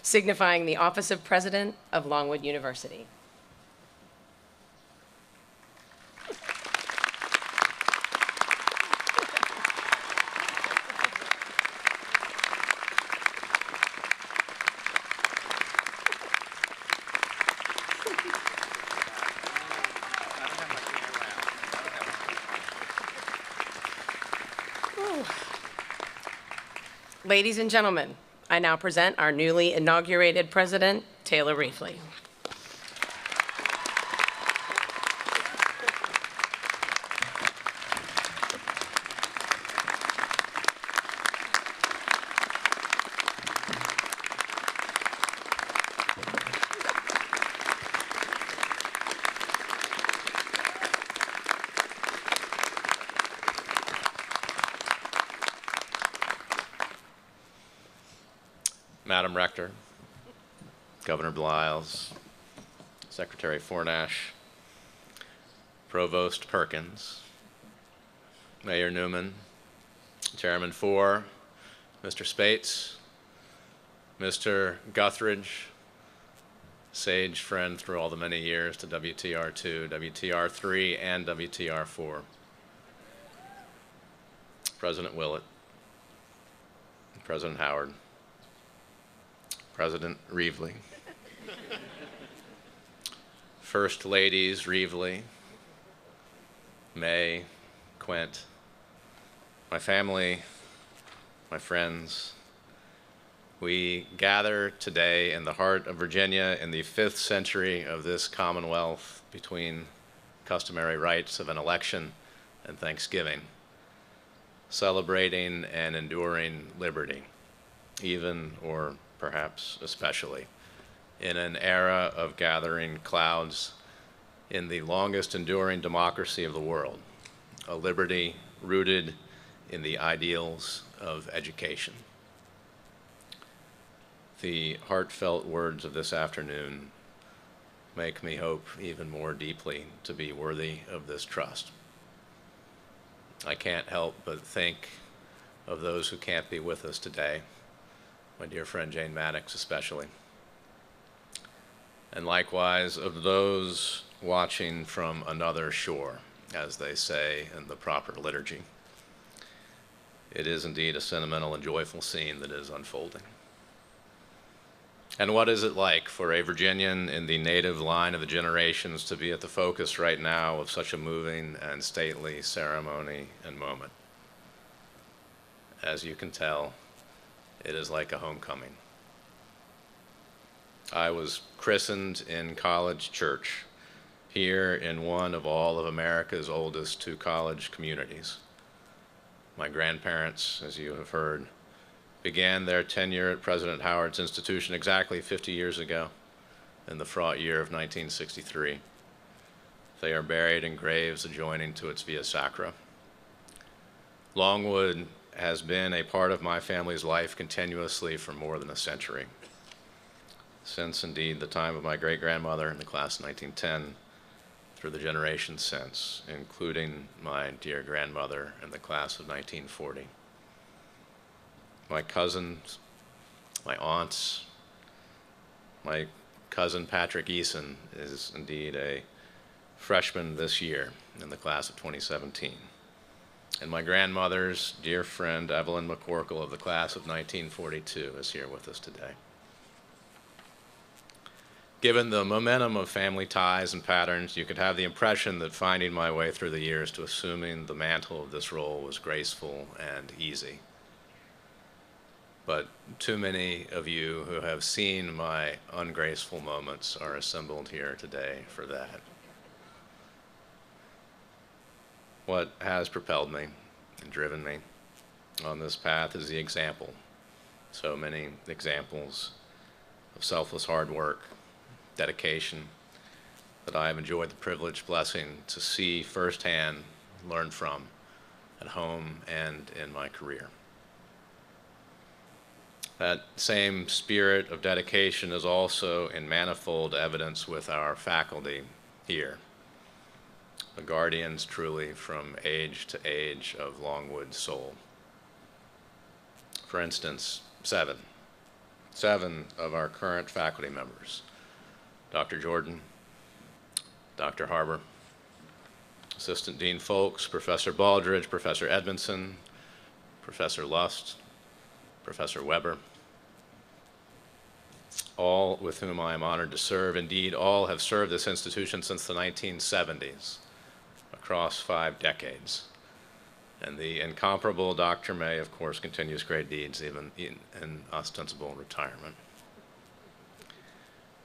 S12: signifying the office of President of Longwood University. Ladies and gentlemen, I now present our newly inaugurated president, Taylor Reevely.
S14: Madam Rector, Governor Bliles,
S13: Secretary Fornash, Provost Perkins, Mayor Newman, Chairman Four, Mr. Spates, Mr. Guthridge, sage friend through all the many years to WTR2, WTR3, and WTR4, President Willett, President Howard, President Reveley, First Ladies Reveley, May, Quint, my family, my friends. We gather today in the heart of Virginia in the 5th century of this Commonwealth between customary rites of an election and Thanksgiving, celebrating and enduring liberty, even or perhaps especially in an era of gathering clouds in the longest enduring democracy of the world, a liberty rooted in the ideals of education. The heartfelt words of this afternoon make me hope even more deeply to be worthy of this trust. I can't help but think of those who can't be with us today, my dear friend Jane Maddox especially, and likewise of those watching from another shore, as they say in the proper liturgy. It is indeed a sentimental and joyful scene that is unfolding. And what is it like for a Virginian in the native line of the generations to be at the focus right now of such a moving and stately ceremony and moment? As you can tell, it is like a homecoming. I was christened in College Church, here in one of all of America's oldest two-college communities. My grandparents, as you have heard, began their tenure at President Howard's institution exactly 50 years ago in the fraught year of 1963. They are buried in graves adjoining to its Via Sacra. Longwood has been a part of my family's life continuously for more than a century, since indeed the time of my great-grandmother in the class of 1910 through the generations since, including my dear grandmother in the class of 1940. My cousins, my aunts, my cousin Patrick Eason is indeed a freshman this year in the class of 2017. And my grandmother's dear friend Evelyn McCorkle of the class of 1942 is here with us today. Given the momentum of family ties and patterns, you could have the impression that finding my way through the years to assuming the mantle of this role was graceful and easy. But too many of you who have seen my ungraceful moments are assembled here today for that. What has propelled me and driven me on this path is the example. So many examples of selfless hard work, dedication that I have enjoyed the privilege, blessing to see firsthand, learn from at home and in my career. That same spirit of dedication is also in manifold evidence with our faculty here, the guardians truly from age to age of Longwood's soul. For instance, seven of our current faculty members, Dr. Jordan, Dr. Harbour, Assistant Dean Folks, Professor Baldridge, Professor Edmondson, Professor Lust, Professor Weber, all with whom I am honored to serve. Indeed, all have served this institution since the 1970s, across 5 decades. And the incomparable Dr. May, of course, continues great deeds even in ostensible retirement.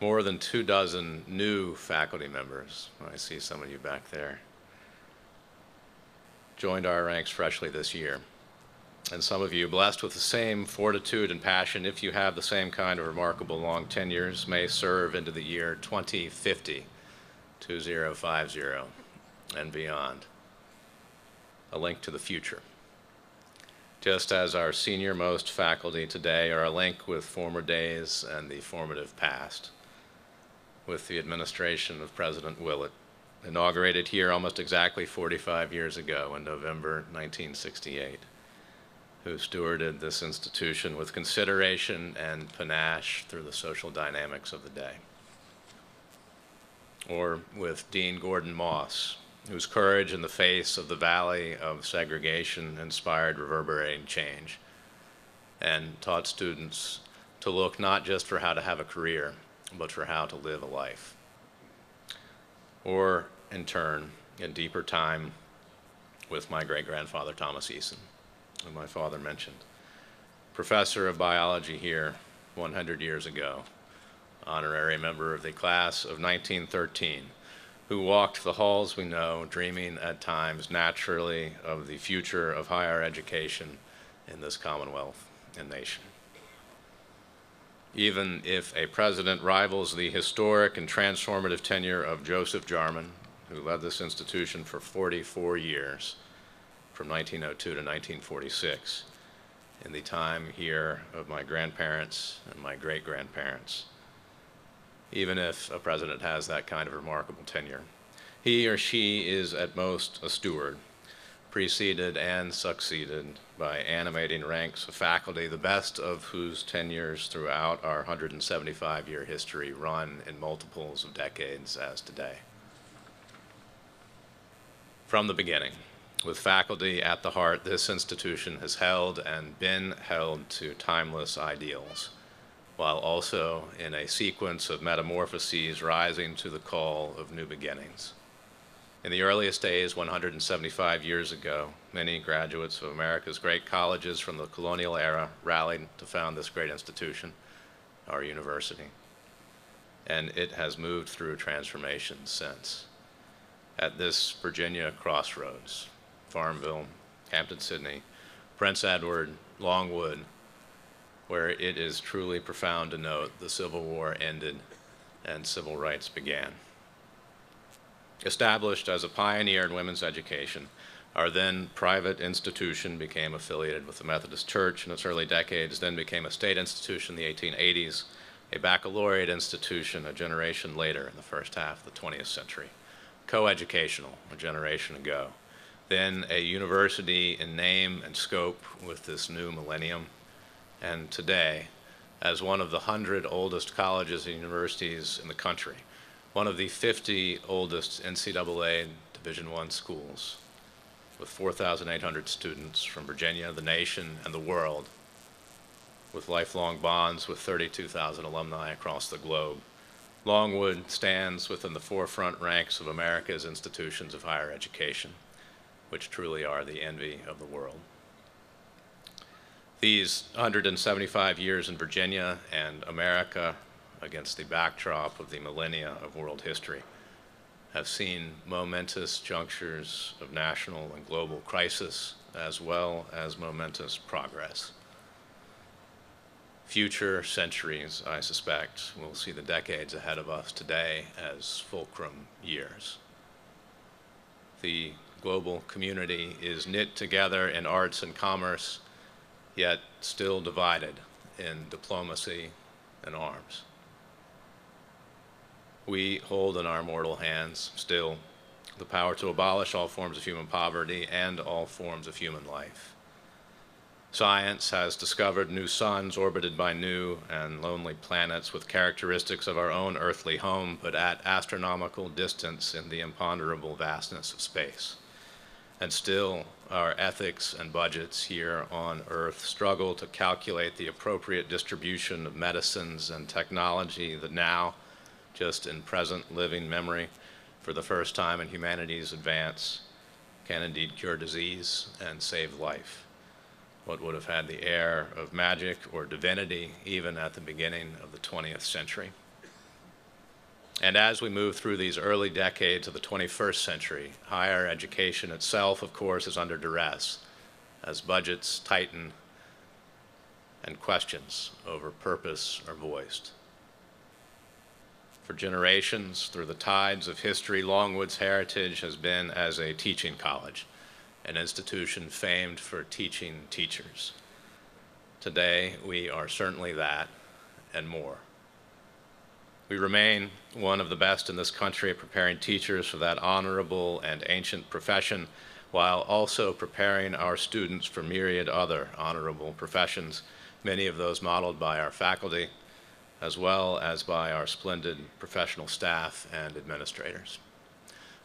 S13: More than 24 new faculty members, I see some of you back there, joined our ranks freshly this year. And some of you, blessed with the same fortitude and passion, if you have the same kind of remarkable long tenures, may serve into the year 2050, 2050, and beyond. A link to the future. Just as our senior-most faculty today are a link with former days and the formative past, with the administration of President Willett, inaugurated here almost exactly 45 years ago in November 1968, who stewarded this institution with consideration and panache through the social dynamics of the day. Or with Dean Gordon Moss, whose courage in the face of the valley of segregation inspired reverberating change and taught students to look not just for how to have a career, but for how to live a life. Or, in turn, in deeper time, with my great-grandfather Thomas Eason, who my father mentioned, professor of biology here 100 years ago, honorary member of the class of 1913, who walked the halls we know, dreaming at times naturally of the future of higher education in this Commonwealth and nation. Even if a president rivals the historic and transformative tenure of Joseph Jarman, who led this institution for 44 years, from 1902 to 1946, in the time here of my grandparents and my great-grandparents, even if a president has that kind of remarkable tenure, he or she is at most a steward, preceded and succeeded by animating ranks of faculty, the best of whose tenures throughout our 175-year history run in multiples of decades as today. From the beginning, with faculty at the heart, this institution has held and been held to timeless ideals, while also in a sequence of metamorphoses rising to the call of new beginnings. In the earliest days, 175 years ago, many graduates of America's great colleges from the colonial era rallied to found this great institution, our university. And it has moved through transformation since. At this Virginia crossroads, Farmville, Hampton-Sydney, Prince Edward, Longwood, where it is truly profound to note the Civil War ended and civil rights began. Established as a pioneer in women's education, our then private institution became affiliated with the Methodist Church in its early decades, then became a state institution in the 1880s, a baccalaureate institution a generation later in the first half of the 20th century, coeducational a generation ago, then a university in name and scope with this new millennium, and today, as one of the 100 oldest colleges and universities in the country, one of the 50 oldest NCAA Division I schools, with 4,800 students from Virginia, the nation, and the world, with lifelong bonds with 32,000 alumni across the globe. Longwood stands within the forefront ranks of America's institutions of higher education, which truly are the envy of the world. These 175 years in Virginia and America against the backdrop of the millennia of world history have seen momentous junctures of national and global crisis, as well as momentous progress. Future centuries, I suspect, will see the decades ahead of us today as fulcrum years. The global community is knit together in arts and commerce, yet still divided in diplomacy and arms. We hold in our mortal hands still the power to abolish all forms of human poverty and all forms of human life. Science has discovered new suns orbited by new and lonely planets with characteristics of our own earthly home, but at astronomical distance in the imponderable vastness of space. And still, our ethics and budgets here on Earth struggle to calculate the appropriate distribution of medicines and technology that now, just in present living memory, for the first time in humanity's advance, can indeed cure disease and save life. What would have had the air of magic or divinity even at the beginning of the 20th century. And as we move through these early decades of the 21st century, higher education itself, of course, is under duress as budgets tighten and questions over purpose are voiced. For generations, through the tides of history, Longwood's heritage has been as a teaching college, an institution famed for teaching teachers. Today, we are certainly that and more. We remain one of the best in this country at preparing teachers for that honorable and ancient profession, while also preparing our students for myriad other honorable professions, many of those modeled by our faculty, as well as by our splendid professional staff and administrators.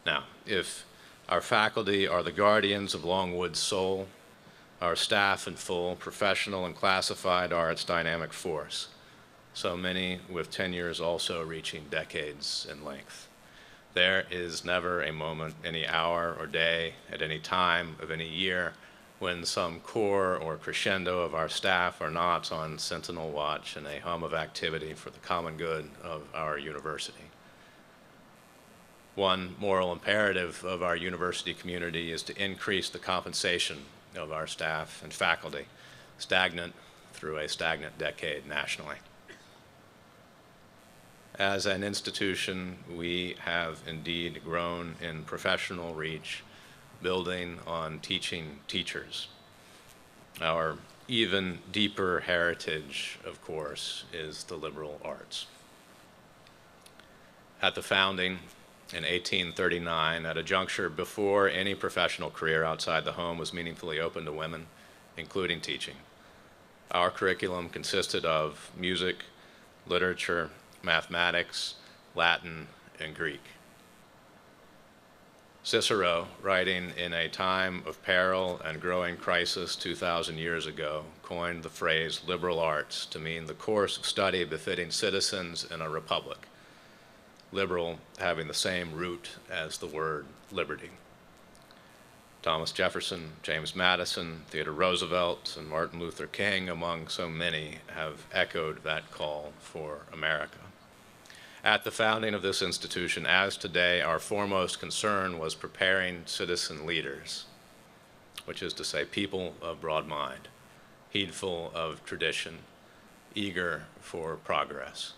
S13: Now, if our faculty are the guardians of Longwood's soul, our staff in full, professional and classified, are its dynamic force, so many with tenures also reaching decades in length. There is never a moment, any hour or day, at any time of any year, when some core or crescendo of our staff are not on sentinel watch in a hum of activity for the common good of our university. One moral imperative of our university community is to increase the compensation of our staff and faculty, stagnant through a stagnant decade nationally. As an institution, we have indeed grown in professional reach, building on teaching teachers. Our even deeper heritage, of course, is the liberal arts. At the founding in 1839, at a juncture before any professional career outside the home was meaningfully open to women, including teaching, our curriculum consisted of music, literature, mathematics, Latin, and Greek. Cicero, writing in a time of peril and growing crisis 2,000 years ago, coined the phrase liberal arts to mean the course of study befitting citizens in a republic, liberal having the same root as the word liberty. Thomas Jefferson, James Madison, Theodore Roosevelt, and Martin Luther King, among so many, have echoed that call for America. At the founding of this institution, as today, our foremost concern was preparing citizen leaders, which is to say people of broad mind, heedful of tradition, eager for progress.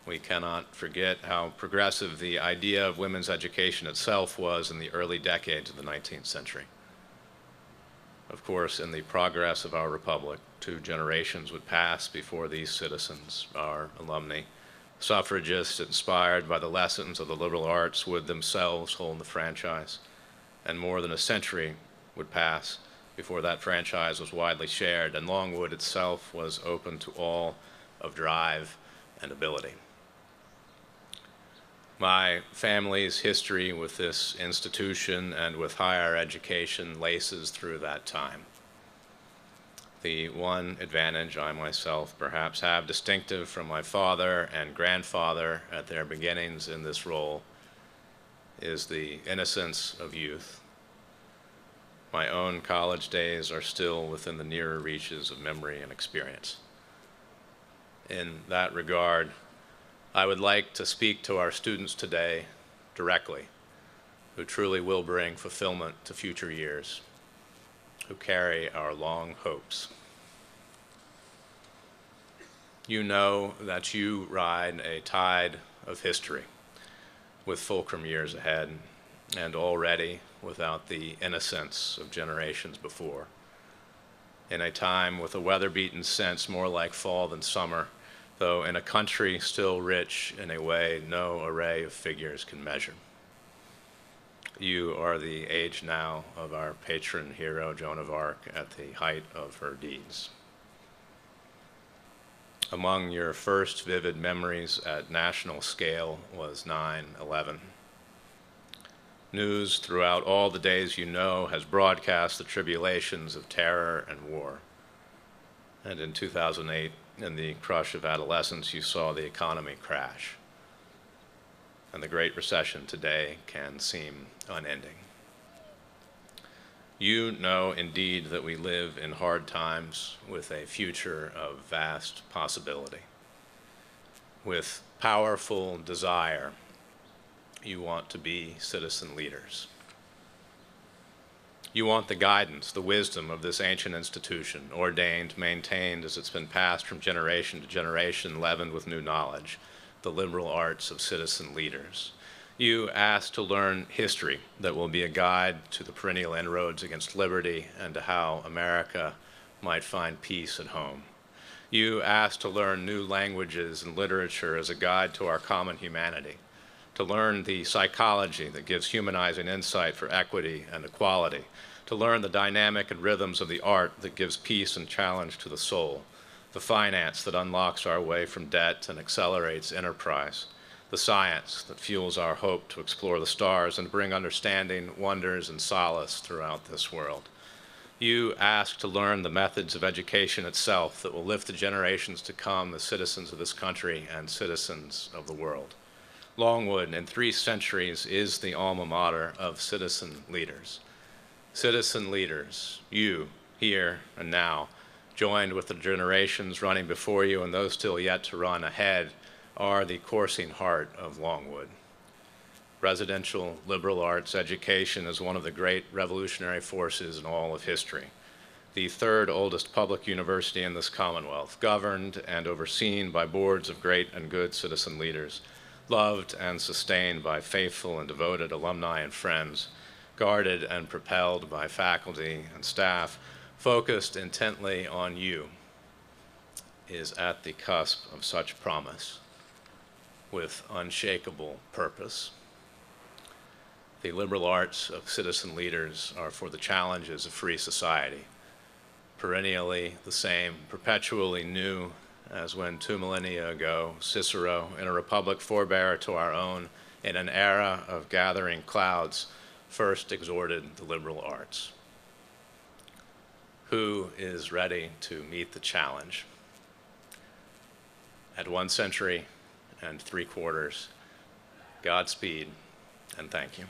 S13: We cannot forget how progressive the idea of women's education itself was in the early decades of the 19th century. Of course, in the progress of our republic, 2 generations would pass before these citizens, our alumni, suffragists inspired by the lessons of the liberal arts, would themselves hold the franchise, and more than a century would pass before that franchise was widely shared, and Longwood itself was open to all of drive and ability. My family's history with this institution and with higher education laces through that time. The one advantage I myself perhaps have distinctive from my father and grandfather at their beginnings in this role is the innocence of youth. My own college days are still within the nearer reaches of memory and experience. In that regard, I would like to speak to our students today directly, who truly will bring fulfillment to future years, who carry our long hopes. You know that you ride a tide of history with fulcrum years ahead, and already without the innocence of generations before. In a time with a weather-beaten sense more like fall than summer, though in a country still rich in a way no array of figures can measure. You are the age now of our patron hero, Joan of Arc, at the height of her deeds. Among your first vivid memories at national scale was 9/11. News throughout all the days you know has broadcast the tribulations of terror and war. And in 2008, in the crush of adolescence, you saw the economy crash. And the Great Recession today can seem unending. You know indeed that we live in hard times with a future of vast possibility. With powerful desire, you want to be citizen leaders. You want the guidance, the wisdom of this ancient institution, ordained, maintained as it's been passed from generation to generation, leavened with new knowledge, the liberal arts of citizen leaders. You ask to learn history that will be a guide to the perennial inroads against liberty and to how America might find peace at home. You asked to learn new languages and literature as a guide to our common humanity, to learn the psychology that gives humanizing insight for equity and equality, to learn the dynamic and rhythms of the art that gives peace and challenge to the soul, the finance that unlocks our way from debt and accelerates enterprise, the science that fuels our hope to explore the stars and bring understanding, wonders, and solace throughout this world. You asked to learn the methods of education itself that will lift the generations to come as citizens of this country and citizens of the world. Longwood, in 3 centuries, is the alma mater of citizen leaders. Citizen leaders, you, here and now, joined with the generations running before you and those still yet to run ahead, are the coursing heart of Longwood. Residential liberal arts education is one of the great revolutionary forces in all of history. The 3rd oldest public university in this Commonwealth, governed and overseen by boards of great and good citizen leaders, loved and sustained by faithful and devoted alumni and friends, guarded and propelled by faculty and staff, focused intently on you, is at the cusp of such promise with unshakable purpose. The liberal arts of citizen leaders are for the challenges of free society, perennially the same, perpetually new, as when 2 millennia ago Cicero, in a republic forebear to our own, in an era of gathering clouds, first exhorted the liberal arts. Who is ready to meet the challenge? At 1 century and 3/4, Godspeed and thank you.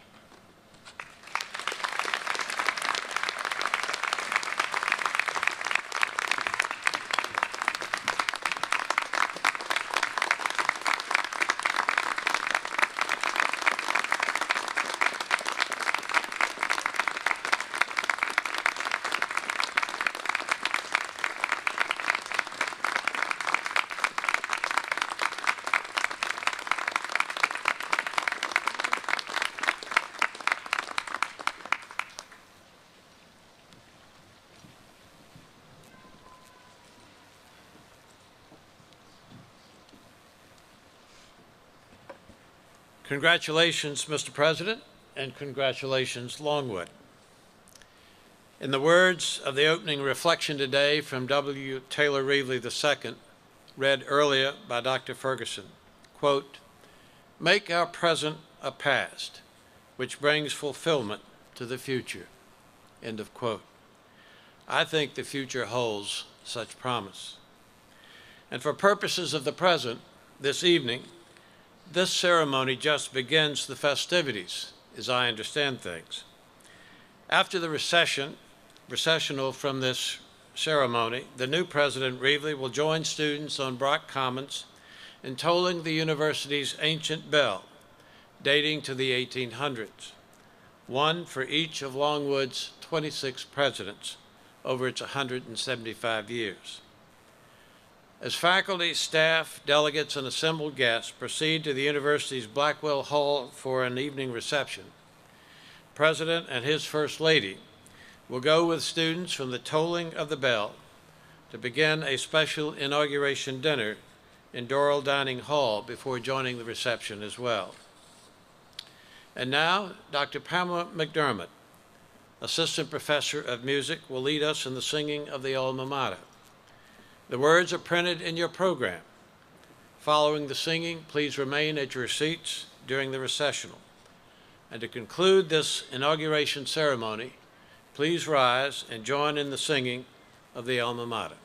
S4: Congratulations, Mr. President, and congratulations, Longwood. In the words of the opening reflection today from W. Taylor Reevely II, read earlier by Dr. Ferguson, quote, "Make our present a past, which brings fulfillment to the future," end of quote. I think the future holds such promise. And for purposes of the present, this evening, this ceremony just begins the festivities, as I understand things. After the recessional from this ceremony, the new President Reevely will join students on Brock Commons in tolling the university's ancient bell, dating to the 1800s, one for each of Longwood's 26 presidents over its 175 years. As faculty, staff, delegates, and assembled guests proceed to the university's Blackwell Hall for an evening reception, the President and his First Lady will go with students from the tolling of the bell to begin a special inauguration dinner in Doral Dining Hall before joining the reception as well. And now, Dr. Pamela McDermott, Assistant Professor of Music, will lead us in the singing of the Alma Mater. The words are printed in your program. Following the singing, please remain at your seats during the recessional. And to conclude this inauguration ceremony, please rise and join in the singing of the Alma Mater.